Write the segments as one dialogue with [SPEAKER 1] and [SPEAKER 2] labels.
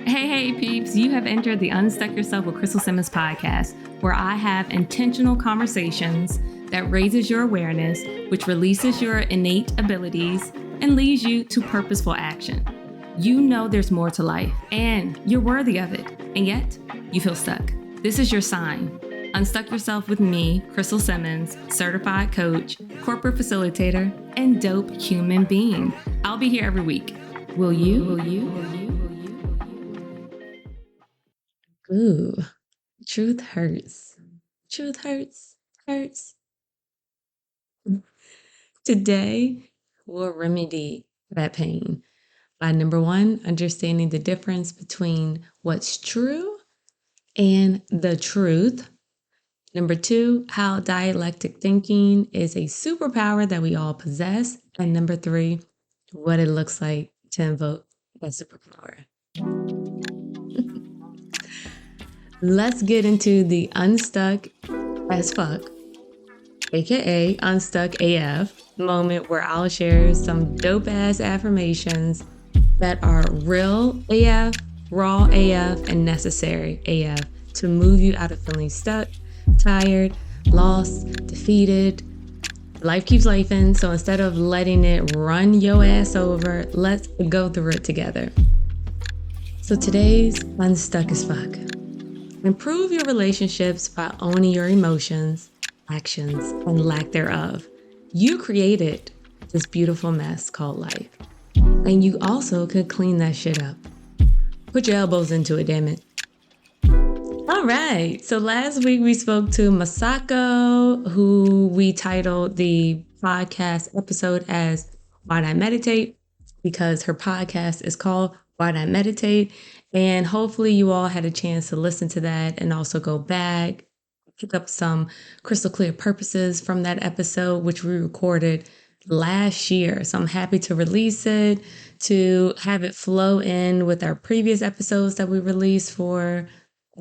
[SPEAKER 1] Hey, peeps, you have entered the Unstuck Yourself with Crystal Simmons podcast, where I have intentional conversations that raises your awareness, which releases your innate abilities and leads you to purposeful action. You know there's more to life and you're worthy of it, and yet you feel stuck. This is your sign. Unstuck yourself with me, Crystal Simmons, certified coach, corporate facilitator, and dope human being. I'll be here every week. Will you? Ooh, truth hurts. Truth hurts. Today, we'll remedy that pain by number one, understanding the difference between what's true and the truth. Number two, how dialectic thinking is a superpower that we all possess. And number three, what it looks like to invoke that superpower. Let's get into the unstuck as fuck, aka unstuck AF moment, where I'll share some dope ass affirmations that are real AF, raw AF, and necessary AF to move you out of feeling stuck, tired, lost, defeated. Life keeps lifing, so instead of letting it run your ass over, let's go through it together. So today's unstuck as fuck. Improve your relationships by owning your emotions, actions, and lack thereof. You created this beautiful mess called life, and you also could clean that shit up. Put your elbows into it, damn it. All right, so last week we spoke to Masako, who we titled the podcast episode as Why'd I Meditate? Because her podcast is called Why'd I Meditate? And hopefully you all had a chance to listen to that and also go back, pick up some crystal clear purposes from that episode, which we recorded last year. So I'm happy to release it, to have it flow in with our previous episodes that we released for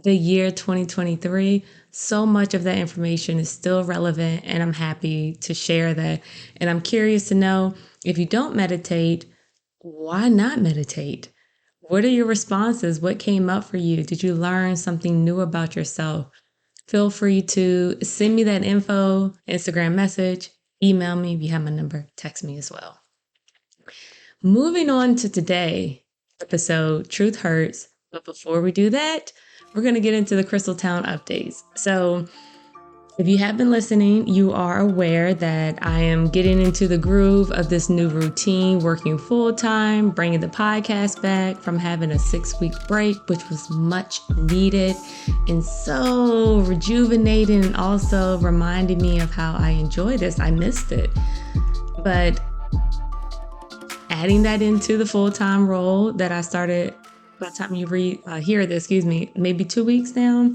[SPEAKER 1] the year 2023. So much of that information is still relevant, and I'm happy to share that. And I'm curious to know, if you don't meditate, why not meditate? What are your responses? What came up for you? Did you learn something new about yourself? Feel free to send me that info, Instagram message, email me if you have my number, text me as well. Moving on to today episode, Truth Hurts. But before we do that, we're going to get into the Crystal Town updates. So if you have been listening, you are aware that I am getting into the groove of this new routine, working full time, bringing the podcast back from having a 6-week break, which was much needed and so rejuvenating, and also reminding me of how I enjoy this. I missed it. But adding that into the full-time role that I started by the time you hear this, maybe 2 weeks now,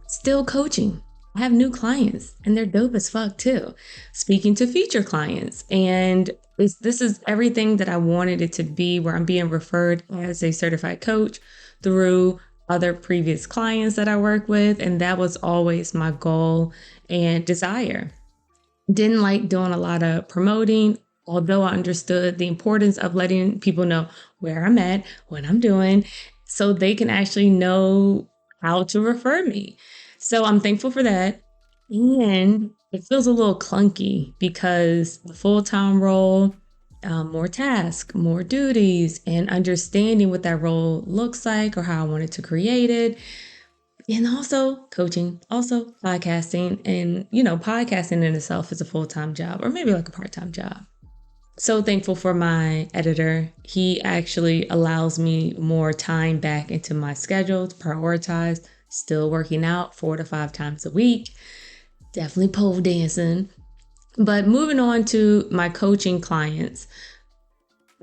[SPEAKER 1] still coaching. I have new clients and they're dope as fuck too. Speaking to future clients. And this is everything that I wanted it to be, where I'm being referred as a certified coach through other previous clients that I work with. And that was always my goal and desire. Didn't like doing a lot of promoting, although I understood the importance of letting people know where I'm at, what I'm doing, so they can actually know how to refer me. So I'm thankful for that. And it feels a little clunky because the full-time role, more tasks, more duties, and understanding what that role looks like or how I wanted to create it. And also coaching, also podcasting. And, podcasting in itself is a full-time job, or maybe like a part-time job. So thankful for my editor. He actually allows me more time back into my schedule to prioritize. Still working out 4 to 5 times a week. Definitely pole dancing. But moving on to my coaching clients.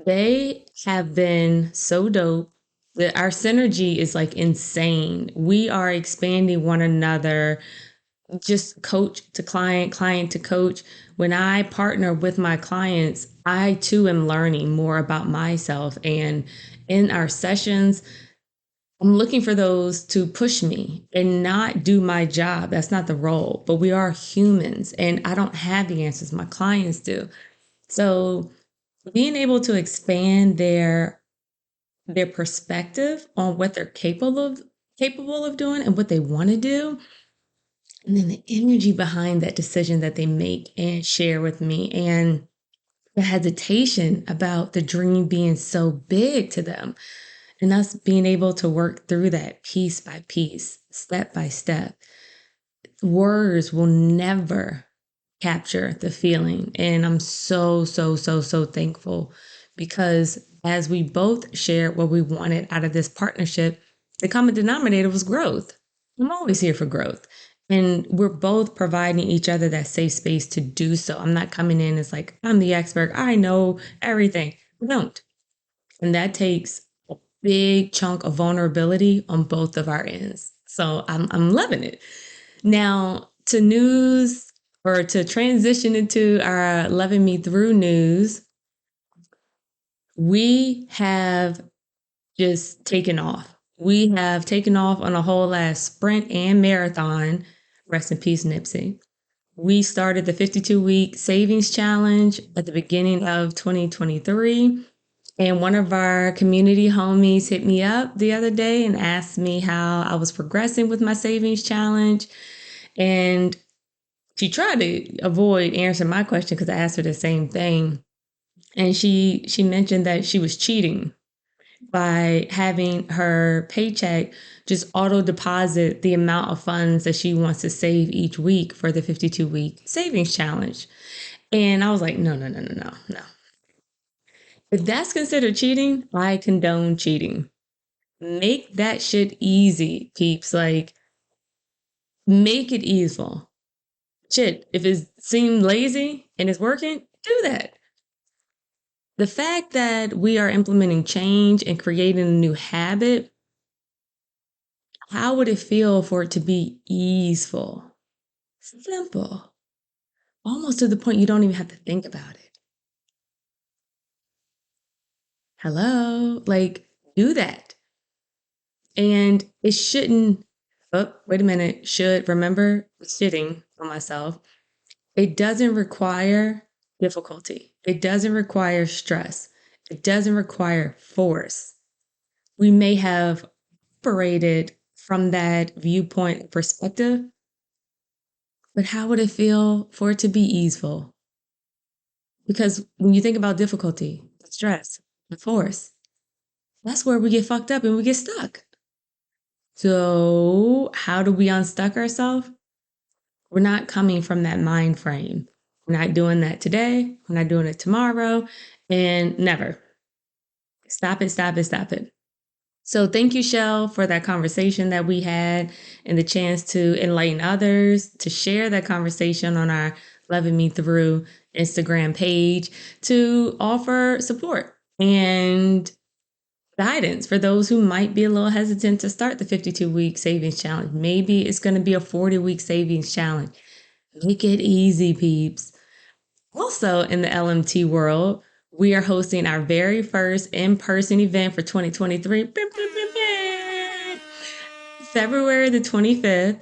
[SPEAKER 1] They have been so dope that our synergy is like insane. We are expanding one another, just coach to client, client to coach. When I partner with my clients, I too am learning more about myself. And in our sessions, I'm looking for those to push me and not do my job. That's not the role, but we are humans and I don't have the answers. My clients do. So being able to expand their their perspective on what they're capable of doing and what they want to do, and then the energy behind that decision that they make and share with me, and the hesitation about the dream being so big to them, and us being able to work through that piece by piece, step by step. Words will never capture the feeling. And I'm so, so, so, so thankful because as we both shared what we wanted out of this partnership, the common denominator was growth. I'm always here for growth. And we're both providing each other that safe space to do so. I'm not coming in as like, I'm the expert, I know everything. We don't. And that takes a big chunk of vulnerability on both of our ends. So I'm loving it. Now, to news or to transition into our Loving Me Through news, we have just taken off. We have taken off on a whole ass sprint and marathon. Rest in peace, Nipsey. We started the 52-week savings challenge at the beginning of 2023. And one of our community homies hit me up the other day and asked me how I was progressing with my savings challenge. And she tried to avoid answering my question because I asked her the same thing. And she mentioned that she was cheating by having her paycheck just auto deposit the amount of funds that she wants to save each week for the 52-week savings challenge. And I was like, no. If that's considered cheating, I condone cheating. Make that shit easy, peeps. Like, make it easy. Shit, if it seems lazy and it's working, do that. The fact that we are implementing change and creating a new habit, how would it feel for it to be easeful? Simple. Almost to the point you don't even have to think about it. Hello? Like, do that. And it shouldn't, oh, wait a minute, remember, shitting on myself. It doesn't require difficulty. It doesn't require stress. It doesn't require force. We may have operated from that viewpoint perspective, but how would it feel for it to be easeful? Because when you think about difficulty, stress, and force, that's where we get fucked up and we get stuck. So how do we unstuck ourselves? We're not coming from that mind frame. We're not doing that today. We're not doing it tomorrow, and never. Stop it. So thank you, Shell, for that conversation that we had and the chance to enlighten others, to share that conversation on our Loving Me Through Instagram page, to offer support and guidance for those who might be a little hesitant to start the 52-week savings challenge. Maybe it's going to be a 40-week savings challenge. Make it easy, peeps. Also, in the LMT world, we are hosting our very first in-person event for 2023. February the 25th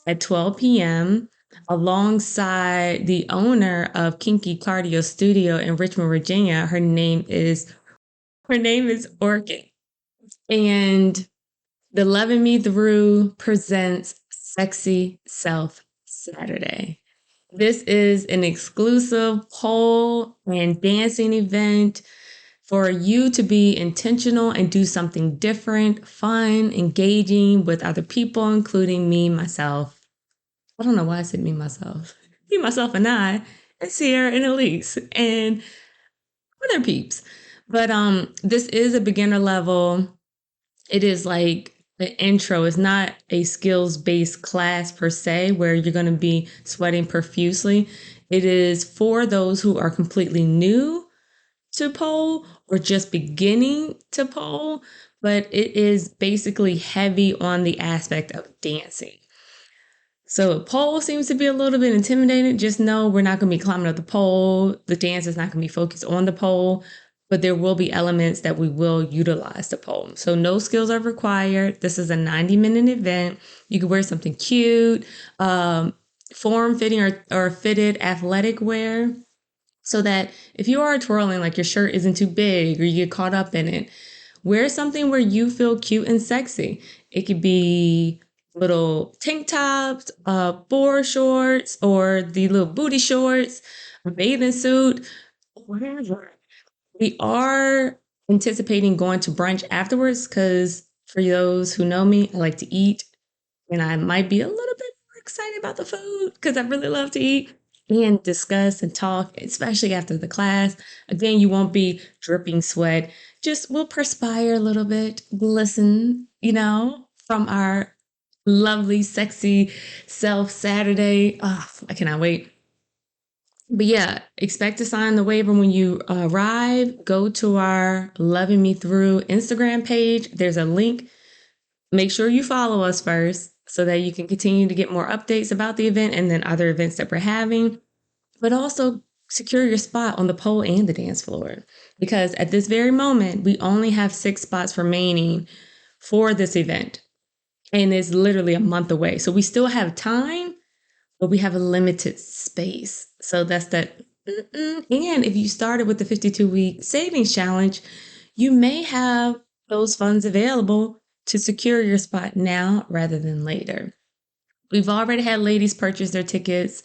[SPEAKER 1] at 12 p.m. alongside the owner of Kinky Cardio Studio in Richmond, Virginia. Her name is Orchid. And the Loving Me Through presents Sexy Self Saturday. This is an exclusive pole and dancing event for you to be intentional and do something different, fun, engaging with other people, including me, myself. I don't know why I said me, myself. Me, myself, and I, and Sierra and Elise, and other peeps. But this is a beginner level. It is like the intro. Is not a skills-based class per se where you're going to be sweating profusely. It is for those who are completely new to pole or just beginning to pole, but it is basically heavy on the aspect of dancing. So pole seems to be a little bit intimidating. Just know we're not going to be climbing up the pole. The dance is not going to be focused on the pole, but there will be elements that we will utilize the pole. So no skills are required. This is a 90-minute event. You can wear something cute, form-fitting or fitted athletic wear, so that if you are twirling, like your shirt isn't too big or you get caught up in it, wear something where you feel cute and sexy. It could be little tank tops, board shorts, or the little booty shorts, a bathing suit, whatever. We are anticipating going to brunch afterwards because for those who know me, I like to eat and I might be a little bit more excited about the food because I really love to eat and discuss and talk, especially after the class. Again, you won't be dripping sweat. Just we'll perspire a little bit, glisten, from our lovely, sexy self Saturday. Oh, I cannot wait. But yeah, expect to sign the waiver when you arrive. Go to our Loving Me Through Instagram page. There's a link. Make sure you follow us first so that you can continue to get more updates about the event and then other events that we're having. But also secure your spot on the pole and the dance floor. Because at this very moment, we only have 6 spots remaining for this event. And it's literally a month away. So we still have time, but we have a limited space. So that's that. And if you started with the 52-week savings challenge, you may have those funds available to secure your spot now rather than later. We've already had ladies purchase their tickets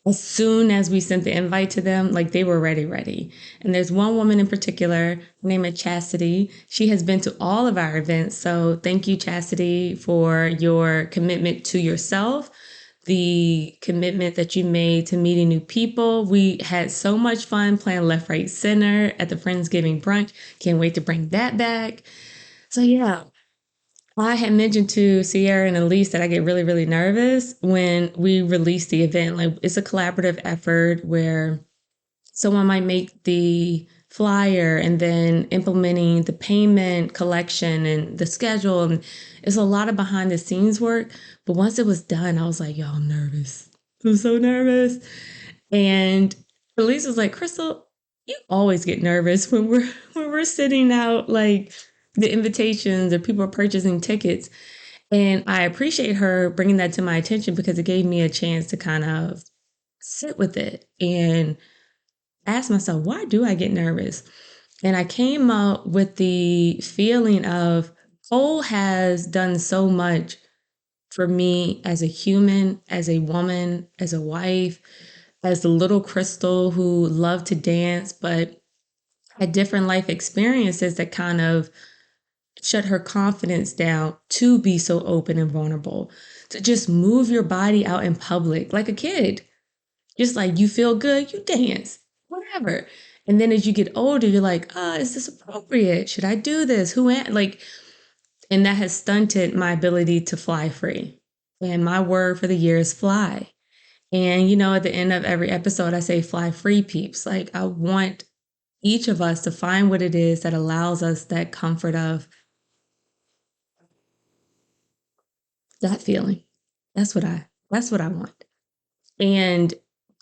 [SPEAKER 1] as soon as we sent the invite to them, like they were ready. And there's one woman in particular named Chastity. She has been to all of our events. So thank you, Chastity, for your commitment to yourself, the commitment that you made to meeting new people. We had so much fun playing left, right, center at the Friendsgiving brunch. Can't wait to bring that back. So yeah, I had mentioned to Sierra and Elise that I get really, really nervous when we release the event. Like it's a collaborative effort where someone might make the flyer and then implementing the payment collection and the schedule. And it's a lot of behind the scenes work. But once it was done, I was like, yo, I'm nervous. I'm so nervous. And Elise was like, Crystal, you always get nervous when we're sitting out like the invitations or people are purchasing tickets. And I appreciate her bringing that to my attention because it gave me a chance to kind of sit with it and ask myself, why do I get nervous? And I came up with the feeling of Cole has done so much for me as a human, as a woman, as a wife, as the little Crystal who loved to dance, but had different life experiences that kind of shut her confidence down to be so open and vulnerable, to just move your body out in public like a kid. Just like you feel good, you dance, whatever. And then as you get older, you're like, is this appropriate? Should I do this? Who am like, and that has stunted my ability to fly free. And my word for the year is fly. And at the end of every episode, I say fly free, peeps. Like I want each of us to find what it is that allows us that comfort of that feeling. That's what I want. And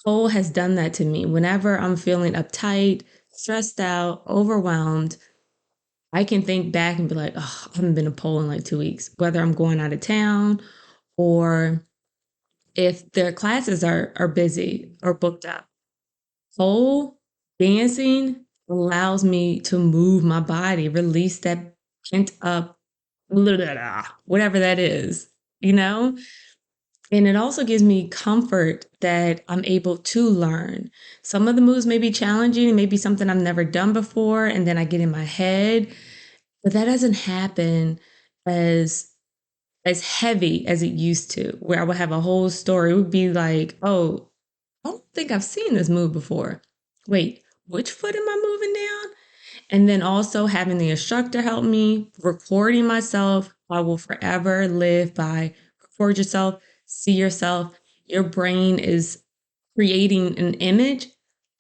[SPEAKER 1] Cole has done that to me. Whenever I'm feeling uptight, stressed out, overwhelmed, I can think back and be like, oh, I haven't been to pole in like 2 weeks, whether I'm going out of town or if their classes are busy or booked up. Pole dancing allows me to move my body, release that pent up, whatever that is, you know? And it also gives me comfort that I'm able to learn. Some of the moves may be challenging, it may be something I've never done before, and then I get in my head, but that doesn't happen as as heavy as it used to, where I would have a whole story. It would be like, oh, I don't think I've seen this move before. Wait, which foot am I moving down? And then also having the instructor help me, recording myself. I will forever live by record yourself, see yourself. Your brain is creating an image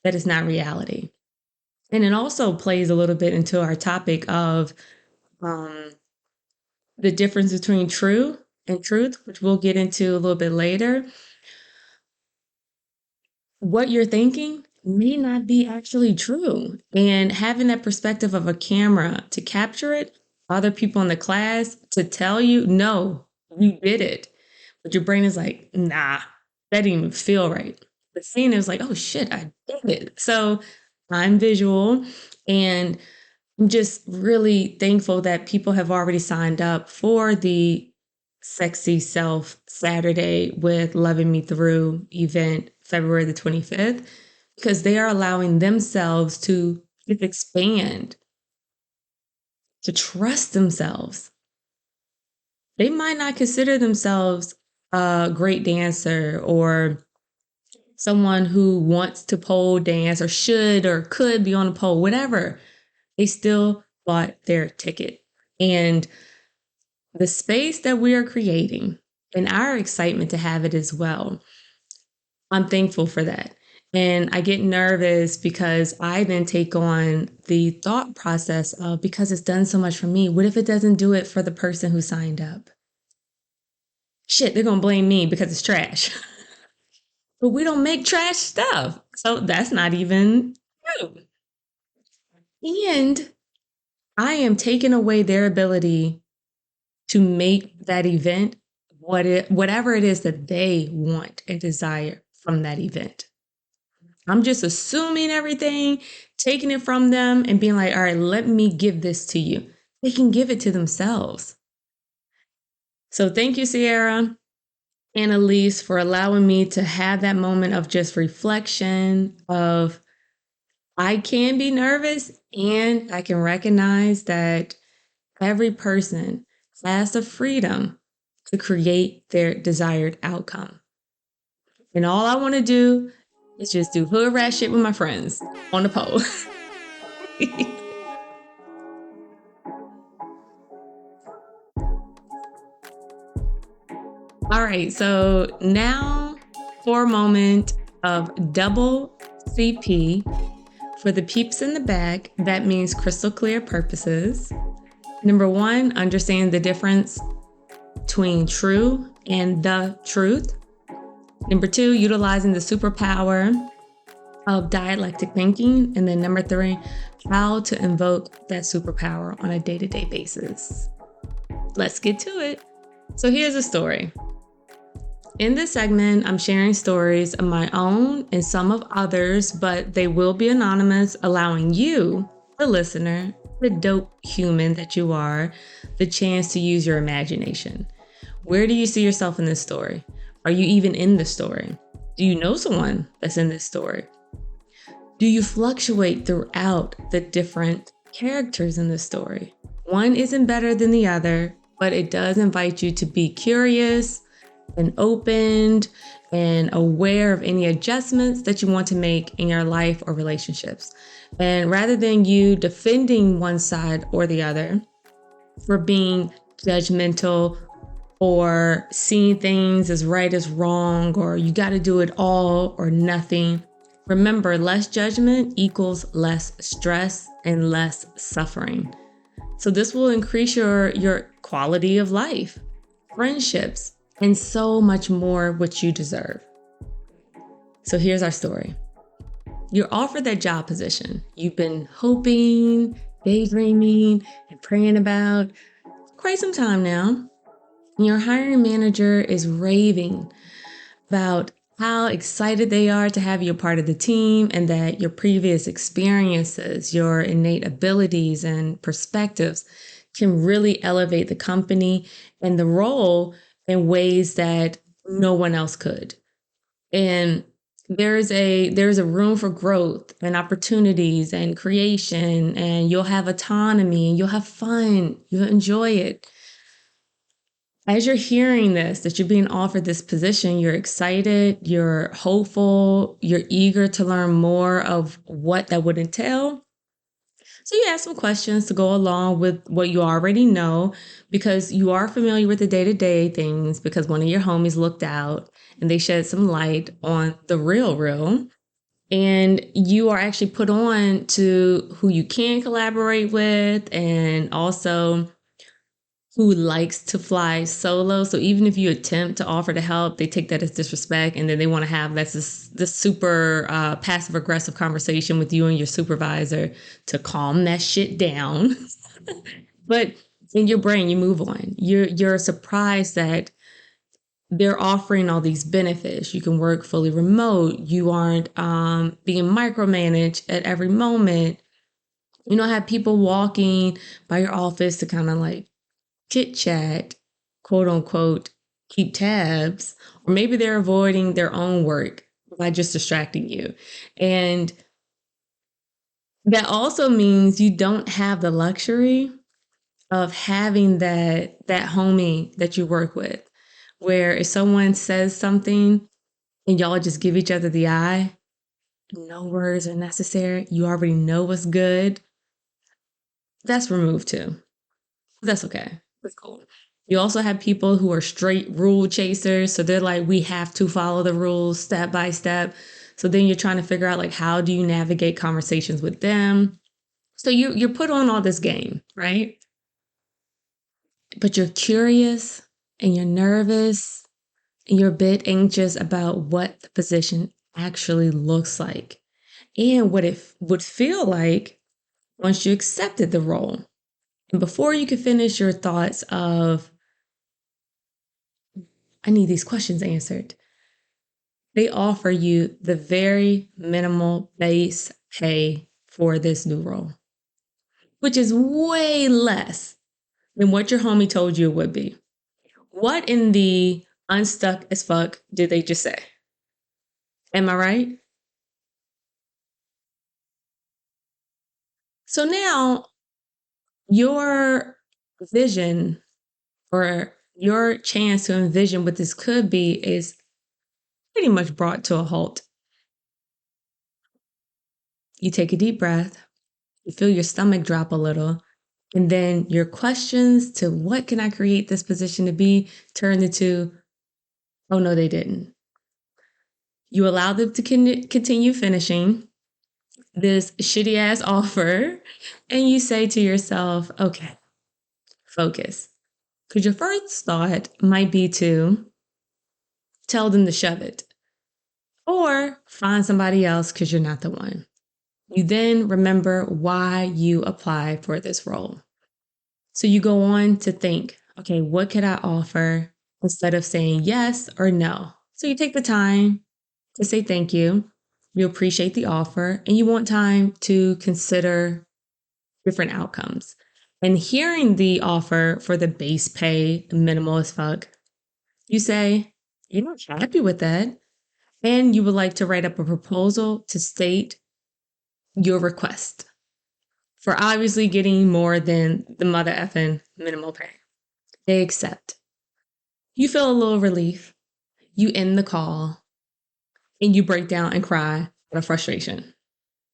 [SPEAKER 1] that is not reality. And it also plays a little bit into our topic of um, the difference between true and truth, which we'll get into a little bit later. What you're thinking may not be actually true. And having that perspective of a camera to capture it, other people in the class to tell you, no, you did it. But your brain is like, nah, that didn't even feel right. The scene is like, oh shit, I did it. So I'm visual and I'm just really thankful that people have already signed up for the Sexy Self Saturday with Loving Me Through event February the 25th, because they are allowing themselves to expand, to trust themselves. They might not consider themselves a great dancer or someone who wants to pole dance or should or could be on a pole, whatever. They still bought their ticket. And the space that we are creating and our excitement to have it as well, I'm thankful for that. And I get nervous because I then take on the thought process of, because it's done so much for me, what if it doesn't do it for the person who signed up? Shit, they're going to blame me because it's trash. But we don't make trash stuff. So that's not even true. And I am taking away their ability to make that event whatever it is that they want and desire from that event. I'm just assuming everything, taking it from them and being like, all right, let me give this to you. They can give it to themselves. So thank you, Sierra and Elise, for allowing me to have that moment of just reflection of, I can be nervous and I can recognize that every person has the freedom to create their desired outcome. And all I want to do is just do hood rat shit with my friends on the pole. All right, so now for a moment of double CP. For the peeps in the back, that means crystal clear purposes. Number one, understand the difference between true and the truth. Number two, utilizing the superpower of dialectic thinking. And then number three, how to invoke that superpower on a day-to-day basis. Let's get to it. So here's a story. In this segment, I'm sharing stories of my own and some of others, but they will be anonymous, allowing you, the listener, the dope human that you are, the chance to use your imagination. Where do you see yourself in this story? Are you even in the story? Do you know someone that's in this story? Do you fluctuate throughout the different characters in this story? One isn't better than the other, but it does invite you to be curious and opened and aware of any adjustments that you want to make in your life or relationships. And rather than you defending one side or the other for being judgmental or seeing things as right as wrong, or you got to do it all or nothing, remember, less judgment equals less stress and less suffering. So this will increase your quality of life, friendships, and so much more, which you deserve. So here's our story. You're offered that job position you've been hoping, daydreaming, and praying about for quite some time now. Your hiring manager is raving about how excited they are to have you a part of the team, and that your previous experiences, your innate abilities and perspectives can really elevate the company and the role in ways that no one else could. And there's a room for growth and opportunities and creation, and you'll have autonomy and you'll have fun. You'll enjoy it. As you're hearing this, that you're being offered this position, you're excited, you're hopeful, you're eager to learn more of what that would entail. So you ask some questions to go along with what you already know, because you are familiar with the day-to-day things, because one of your homies looked out and they shed some light on the real. And you are actually put on to who you can collaborate with, and also who likes to fly solo. So even if you attempt to offer to help, they take that as disrespect, and then they want to have this super passive aggressive conversation with you and your supervisor to calm that shit down. But in your brain, you move on. You're surprised that they're offering all these benefits. You can work fully remote. You aren't being micromanaged at every moment. Have people walking by your office to kind of like chit chat, quote unquote, keep tabs, or maybe they're avoiding their own work by just distracting you. And that also means you don't have the luxury of having that homie that you work with, where if someone says something and y'all just give each other the eye, no words are necessary. You already know what's good. That's removed too. That's okay. That's cool. You also have people who are straight rule chasers. So they're like, we have to follow the rules step by step. So then you're trying to figure out like, how do you navigate conversations with them? So you're put on all this game, right? But you're curious and you're nervous and you're a bit anxious about what the position actually looks like and what it would feel like once you accepted the role. And before you can finish your thoughts of, I need these questions answered, they offer you the very minimal base pay for this new role, which is way less than what your homie told you it would be. What in the unstuck as fuck did they just say? Am I right? So now your vision or your chance to envision what this could be is pretty much brought to a halt. You take a deep breath, you feel your stomach drop a little, and then your questions to what can I create this position to be turn into, oh no, they didn't. You allow them to continue finishing this shitty ass offer, and you say to yourself, okay, focus. Because your first thought might be to tell them to shove it or find somebody else because you're not the one. You then remember why you applied for this role. So you go on to think, okay, what could I offer instead of saying yes or no? So you take the time to say thank you. You appreciate the offer and you want time to consider different outcomes. And hearing the offer for the base pay, minimal as fuck, you say, you're not happy with that. And you would like to write up a proposal to state your request for obviously getting more than the mother effing minimal pay. They accept. You feel a little relief. You end the call and you break down and cry out of frustration.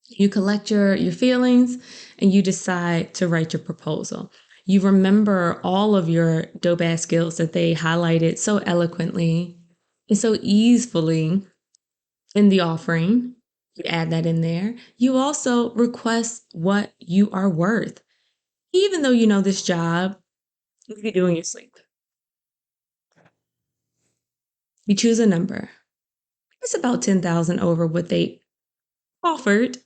[SPEAKER 1] You collect your feelings and you decide to write your proposal. You remember all of your dope ass skills that they highlighted so eloquently and so easily in the offering. You add that in there. You also request what you are worth. Even though you know this job, you can do in your sleep. You choose a number. It's about 10,000 over what they offered.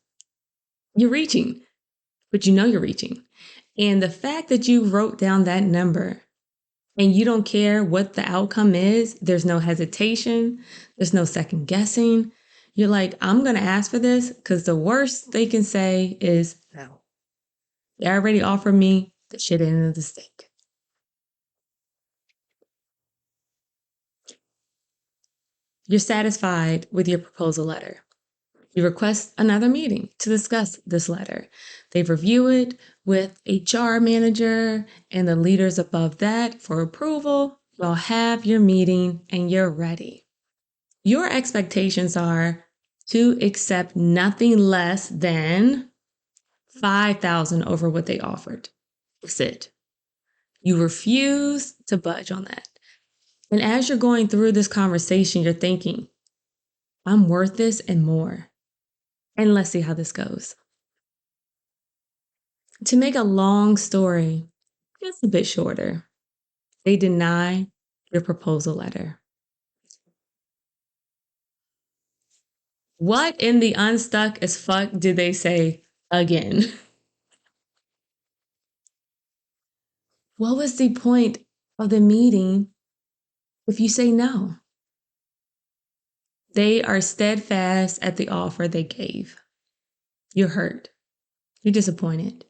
[SPEAKER 1] You're reaching, but you know you're reaching. And the fact that you wrote down that number and you don't care what the outcome is, there's no hesitation, there's no second guessing. You're like, I'm going to ask for this because the worst they can say is no. They already offered me the shit end of the stick. You're satisfied with your proposal letter. You request another meeting to discuss this letter. They review it with HR manager and the leaders above that for approval. You'll have your meeting and you're ready. Your expectations are to accept nothing less than 5,000 over what they offered. That's it. You refuse to budge on that. And as you're going through this conversation, you're thinking, I'm worth this and more. And let's see how this goes. To make a long story just a bit shorter, they deny your proposal letter. What in the unstuck as fuck did they say again? What was the point of the meeting if you say no? They are steadfast at the offer they gave. You're hurt. You're disappointed.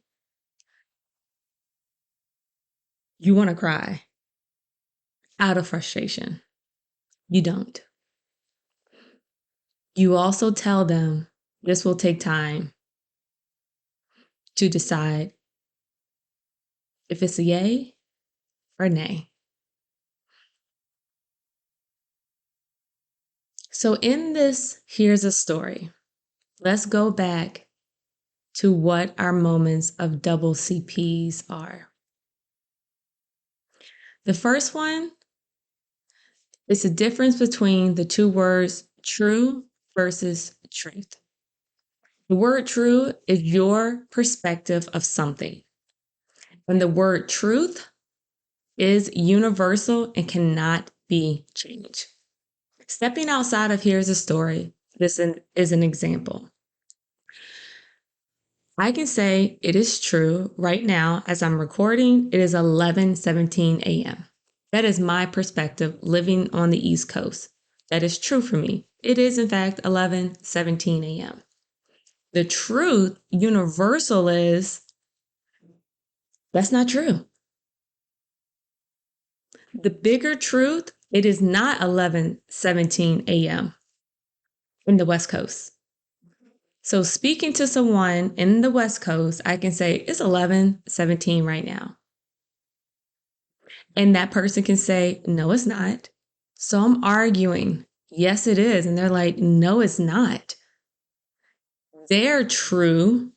[SPEAKER 1] You want to cry out of frustration. You don't. You also tell them this will take time to decide if it's a yay or nay. So in this, here's a story. Let's go back to what our moments of double CPs are. The first one is the difference between the two words true versus truth. The word true is your perspective of something. And the word truth is universal and cannot be changed. Stepping outside of here's a story, this is an example. I can say it is true right now as I'm recording, it is 11:17 a.m. That is my perspective living on the East Coast. That is true for me. It is in fact 11:17 a.m. The truth, universal, is that's not true. The bigger truth, it is not 11:17 a.m. in the West Coast. So speaking to someone in the West Coast, I can say it's 11:17 right now. And that person can say, no, it's not. So I'm arguing, yes, it is. And they're like, no, it's not. Their true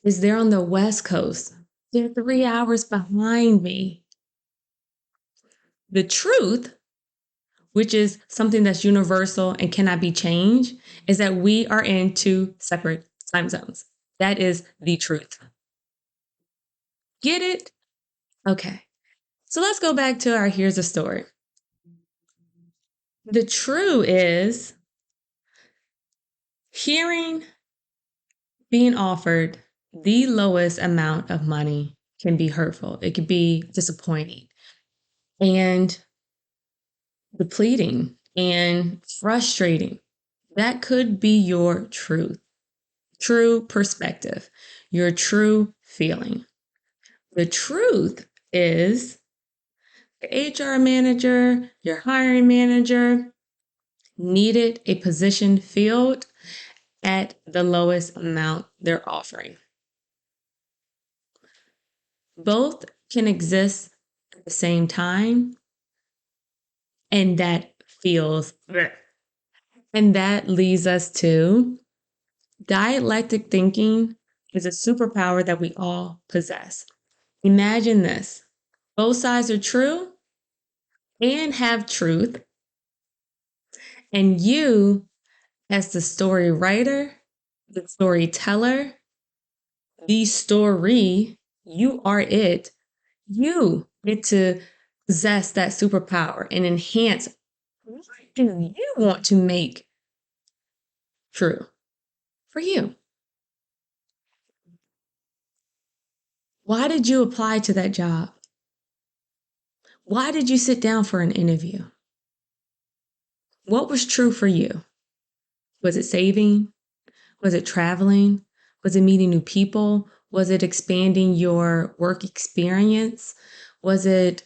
[SPEAKER 1] is they're on the West Coast. They're 3 hours behind me. The truth, which is something that's universal and cannot be changed, is that we are in 2 separate time zones. That is the truth. Get it? Okay. So let's go back to our here's a story. The true is hearing being offered the lowest amount of money can be hurtful. It can be disappointing and depleting and frustrating. That could be your truth, true perspective, your true feeling. The truth is your HR manager, your hiring manager needed a position filled at the lowest amount they're offering. Both can exist at the same time, and that feels, and that leads us to dialectic thinking is a superpower that we all possess. Imagine this. Both sides are true and have truth, and you, as the story writer, the storyteller, the story, you are it. You get to possess that superpower and enhance what do you want to make true for you. Why did you apply to that job? Why did you sit down for an interview? What was true for you? Was it saving? Was it traveling? Was it meeting new people? Was it expanding your work experience? Was it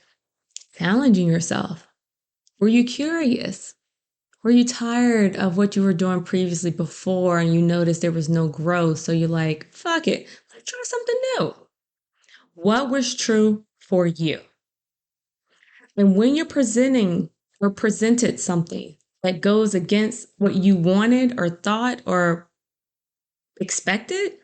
[SPEAKER 1] challenging yourself? Were you curious? Were you tired of what you were doing previously before and you noticed there was no growth? So you're like, fuck it, let's try something new. What was true for you? And when you're presenting or presented something that goes against what you wanted or thought or expected,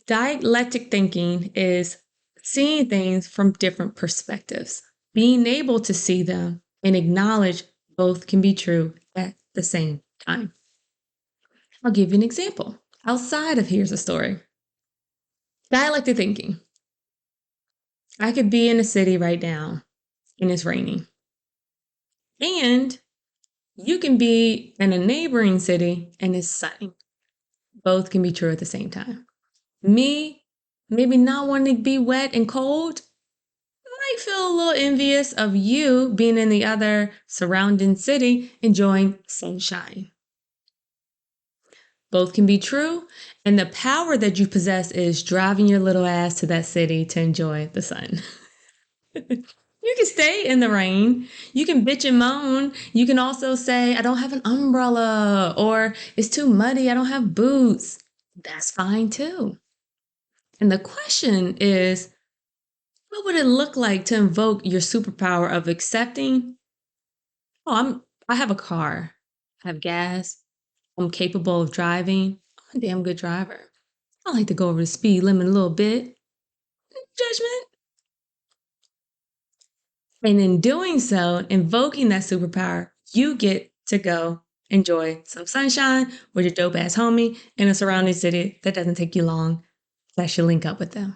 [SPEAKER 1] dialectic thinking is seeing things from different perspectives, being able to see them and acknowledge both can be true at the same time. I'll give you an example outside of here's a story. Dialectic thinking. I could be in a city right now and it's raining. And you can be in a neighboring city and it's sunny. Both can be true at the same time. Me, maybe not wanting to be wet and cold, might feel a little envious of you being in the other surrounding city enjoying sunshine. Both can be true. And the power that you possess is driving your little ass to that city to enjoy the sun. You can stay in the rain. You can bitch and moan. You can also say, I don't have an umbrella, or it's too muddy. I don't have boots. That's fine too. And the question is, what would it look like to invoke your superpower of accepting, I have a car. I have gas. I'm capable of driving. I'm a damn good driver. I like to go over the speed limit a little bit. Judgment. And in doing so, invoking that superpower, you get to go enjoy some sunshine with your dope ass homie in a surrounding city that doesn't take you long to actually link up with them.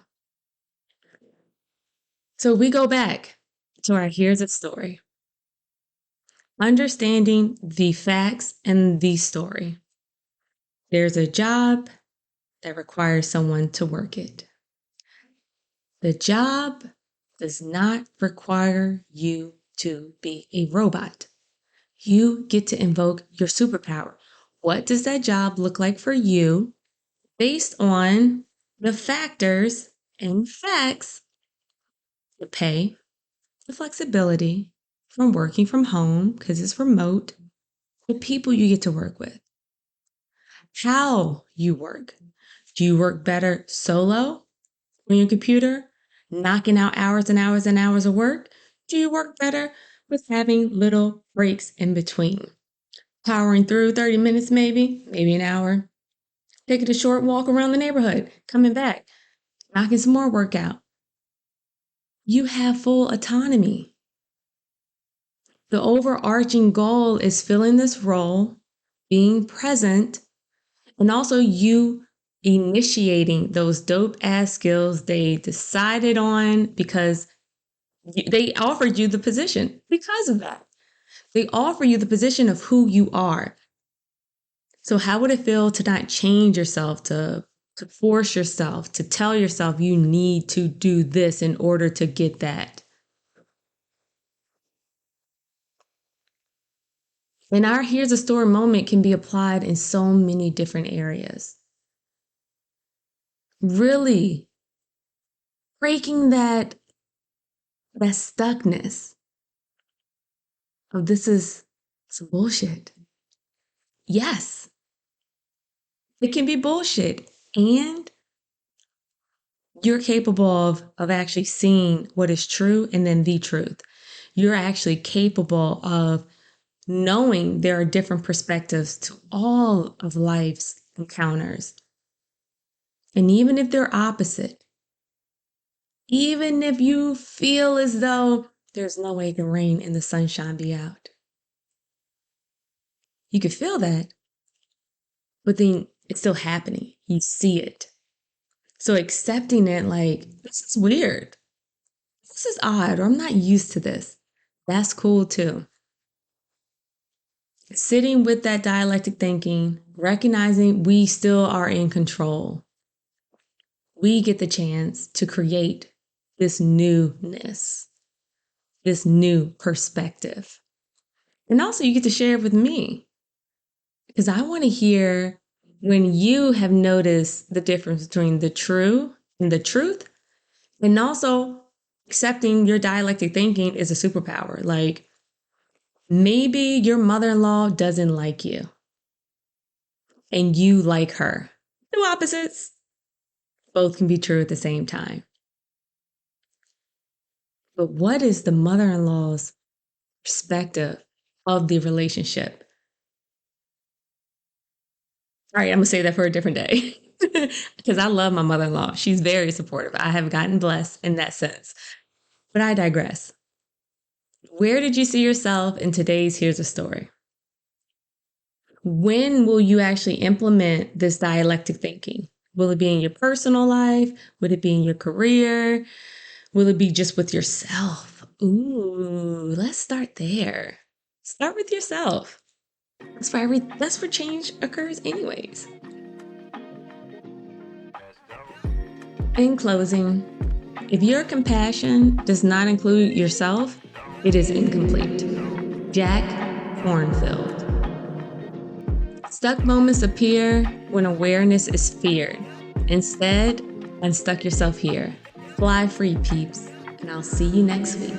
[SPEAKER 1] So we go back to our here's a story. Understanding the facts and the story. There's a job that requires someone to work it. The job does not require you to be a robot. You get to invoke your superpower. What does that job look like for you based on the factors and facts, the pay, the flexibility from working from home because it's remote, the people you get to work with, how you work. Do you work better solo on your computer, knocking out hours and hours and hours of work? Do you work better with having little breaks in between? Powering through 30 minutes, maybe an hour, taking a short walk around the neighborhood, coming back, knocking some more work out. You have full autonomy. The overarching goal is filling this role, being present, and also you initiating those dope ass skills they decided on because they offered you the position because of that. They offer you the position of who you are. So how would it feel to not change yourself, to force yourself, to tell yourself you need to do this in order to get that? And our here's a story moment can be applied in so many different areas. Really breaking that stuckness of this is some bullshit. Yes, it can be bullshit. And you're capable of actually seeing what is true and then the truth. You're actually capable of knowing there are different perspectives to all of life's encounters. And even if they're opposite, even if you feel as though there's no way it can rain and the sunshine be out, you can feel that, but then it's still happening. You see it. So accepting it like, this is weird. This is odd, or I'm not used to this. That's cool too. Sitting with that dialectic thinking, recognizing we still are in control. We get the chance to create this newness, this new perspective. And also you get to share it with me because I want to hear when you have noticed the difference between the true and the truth, and also accepting your dialectic thinking is a superpower. Like maybe your mother-in-law doesn't like you and you like her. Two opposites. Both can be true at the same time. But what is the mother-in-law's perspective of the relationship? All right, I'm going to say that for a different day because I love my mother-in-law. She's very supportive. I have gotten blessed in that sense. But I digress. Where did you see yourself in today's Here's a Story? When will you actually implement this dialectic thinking? Will it be in your personal life? Would it be in your career? Will it be just with yourself? Ooh, let's start there. Start with yourself. That's where change occurs anyways. In closing, if your compassion does not include yourself, it is incomplete. Jack Kornfield. Stuck moments appear when awareness is feared. Instead, unstuck yourself here. Fly free, peeps, and I'll see you next week.